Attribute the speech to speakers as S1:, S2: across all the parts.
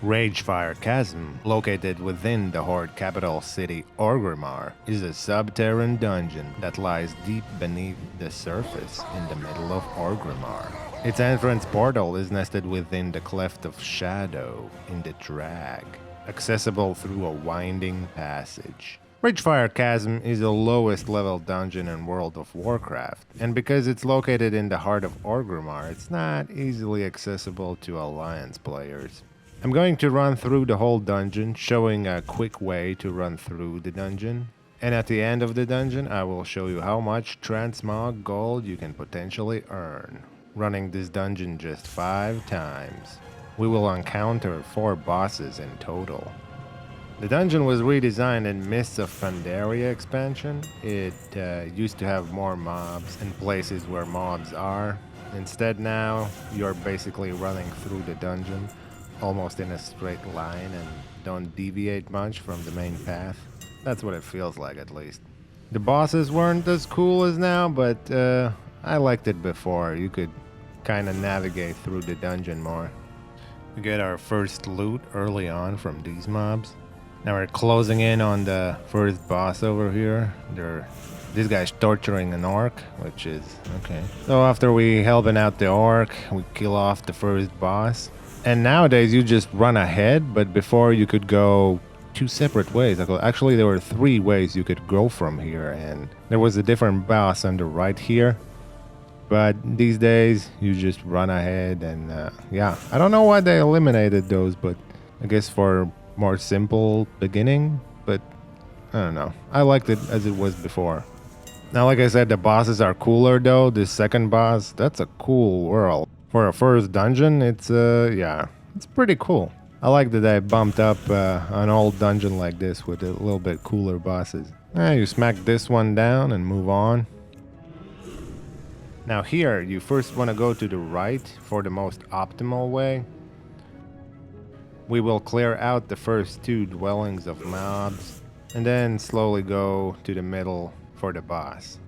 S1: Ragefire Chasm, located within the Horde capital city Orgrimmar, is a subterranean dungeon that lies deep beneath the surface in the middle of Orgrimmar. Its entrance portal is nested within the Cleft of Shadow in the Drag, accessible through a winding passage. Ragefire Chasm is the lowest level dungeon in World of Warcraft, and because it's located in the heart of Orgrimmar, it's not easily accessible to Alliance players. I'm going to run through the whole dungeon, showing a quick way to run through the dungeon. And at the end of the dungeon, I will show you how much transmog gold you can potentially earn, running this dungeon just 5 times. We will encounter 4 bosses in total. The dungeon was redesigned in Mists of Pandaria expansion. It used to have more mobs and places where mobs are. Instead now, you're basically running through the dungeon almost in a straight line and don't deviate much from the main path. That's what it feels like, at least. The bosses weren't as cool as now, but I liked it before. You could kind of navigate through the dungeon more. We get our first loot early on from these mobs. Now we're closing in on the first boss over here. This guy's torturing an orc, which is okay. So after we helping out the orc, we kill off the first boss. And nowadays you just run ahead, but before you could go 2 separate ways. Actually, there were 3 ways you could go from here, and there was a different boss on the right here. But these days you just run ahead, and yeah, I don't know why they eliminated those, but I guess for more simple beginning, but I don't know. I liked it as it was before. Now, like I said, the bosses are cooler though. This second boss, that's a cool world. For a first dungeon, it's yeah, it's pretty cool. I like that I bumped up an old dungeon like this with a little bit cooler bosses. You smack this one down and move on. Now here, you first want to go to the right for the most optimal way. We will clear out the first 2 dwellings of mobs, and then slowly go to the middle for the boss.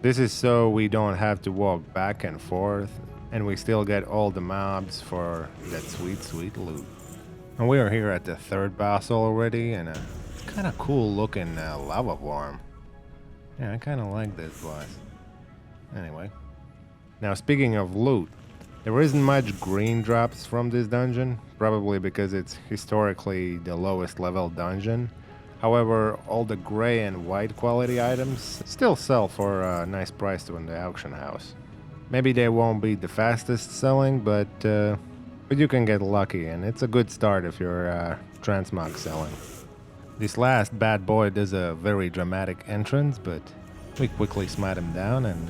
S1: This is so we don't have to walk back and forth, and we still get all the mobs for that sweet, sweet loot. And we are here at the 3rd boss already, and it's kind of cool looking lava worm. Yeah, I kind of like this boss. Anyway, now speaking of loot, there isn't much green drops from this dungeon, probably because it's historically the lowest level dungeon. However, all the gray and white quality items still sell for a nice price in the auction house. Maybe they won't be the fastest selling, but you can get lucky, and it's a good start if you're transmog selling. This last bad boy does a very dramatic entrance, but we quickly smite him down, and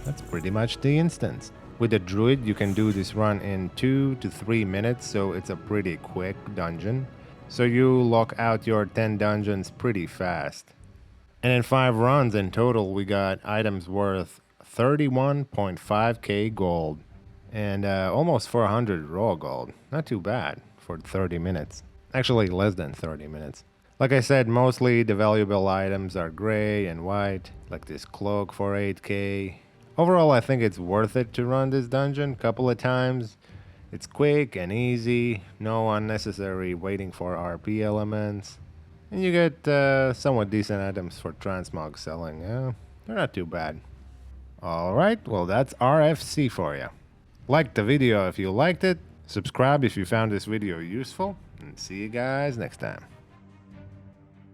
S1: that's pretty much the instance. With a druid, you can do this run in 2 to 3 minutes, so it's a pretty quick dungeon. So you lock out your 10 dungeons pretty fast. And in 5 runs in total, we got items worth 31.5k gold and almost 400 raw gold. Not too bad for 30 minutes. Actually, less than 30 minutes. Like I said, mostly the valuable items are gray and white, like this cloak for 8k. Overall, I think it's worth it to run this dungeon a couple of times. It's quick and easy, no unnecessary waiting for RP elements. And you get somewhat decent items for transmog selling. They're not too bad. Alright, well that's RFC for you. Like the video if you liked it, subscribe if you found this video useful, and see you guys next time.